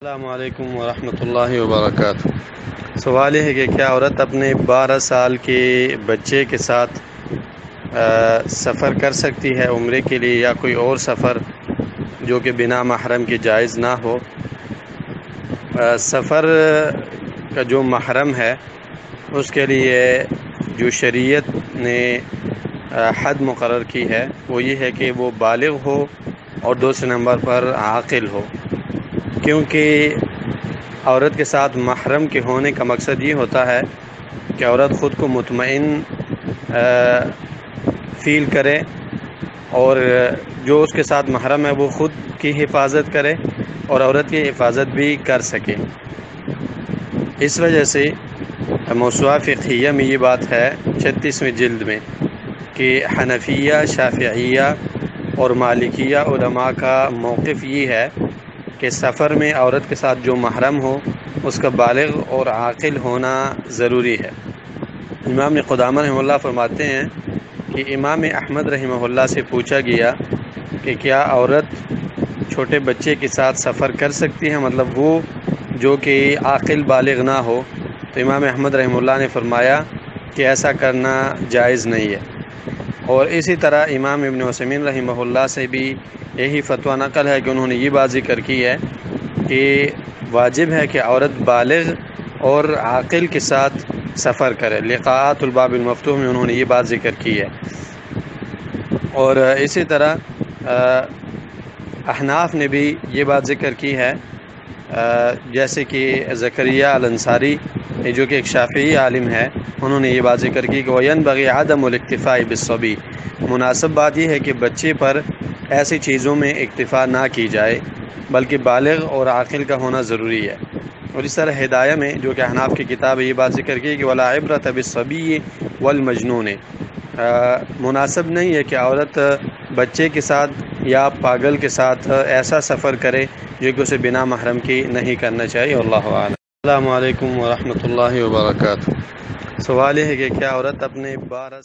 السلام علیکم ورحمۃ اللہ وبرکاتہ۔ سوال یہ ہے کہ کیا عورت اپنے 12 سال کے بچے کے ساتھ سفر کر سکتی ہے عمرے کے لیے، یا کوئی اور سفر جو کہ بنا محرم کے جائز نہ ہو؟ سفر کا جو محرم ہے اس کے لیے جو شریعت نے حد مقرر کی ہے وہ یہ ہے کہ وہ بالغ ہو اور دوسرے نمبر پر عاقل ہو، کیونکہ عورت کے ساتھ محرم کے ہونے کا مقصد یہ ہوتا ہے کہ عورت خود کو مطمئن فیل کرے، اور جو اس کے ساتھ محرم ہے وہ خود کی حفاظت کرے اور عورت کی حفاظت بھی کر سکے۔ اس وجہ سے موسوعہ فقہیہ میں یہ بات ہے 36ویں جلد میں کہ حنفیہ، شافعیہ اور مالکیہ علماء کا موقف یہ ہے کہ سفر میں عورت کے ساتھ جو محرم ہو اس کا بالغ اور عاقل ہونا ضروری ہے۔ امام قدامہ رحمہ اللہ فرماتے ہیں کہ امام احمد رحمہ اللہ سے پوچھا گیا کہ کیا عورت چھوٹے بچے کے ساتھ سفر کر سکتی ہے، مطلب وہ جو کہ عاقل بالغ نہ ہو؟ تو امام احمد رحمہ اللہ نے فرمایا کہ ایسا کرنا جائز نہیں ہے۔ اور اسی طرح امام ابن عثیمین رحمہ اللہ سے بھی یہی فتویٰ نقل ہے کہ انہوں نے یہ بات ذکر کی ہے کہ واجب ہے کہ عورت بالغ اور عاقل کے ساتھ سفر کرے۔ لقاءات الباب المفتوح میں انہوں نے یہ بات ذکر کی ہے۔ اور اسی طرح احناف نے بھی یہ بات ذکر کی ہے، جیسے کہ زکریا الانصاری جو کہ ایک شافعی عالم ہے، انہوں نے یہ بات ذکر کی کہ وَيَنبَغِي عَدَمُ الْاكْتِفَاءِ بِالصَّبِيِّ، مناسب بات یہ ہے کہ بچے پر ایسی چیزوں میں اکتفا نہ کی جائے بلکہ بالغ اور عاقل کا ہونا ضروری ہے۔ اور اس طرح ہدایہ میں جو کہ احناف کی کتاب ہے یہ بات ذکر کی کہ وَلَا عِبْرَةَ بِالصَّبِيِّ وَالْمَجْنُونِ، مناسب نہیں ہے کہ عورت بچے کے ساتھ یا پاگل کے ساتھ ایسا سفر کرے جو کہ اسے بنا محرم کی نہیں کرنا چاہیے۔ اللہ اعلم۔ السلام علیکم ورحمۃ اللہ وبرکاتہ۔ سوال یہ ہے کہ کیا عورت اپنے 12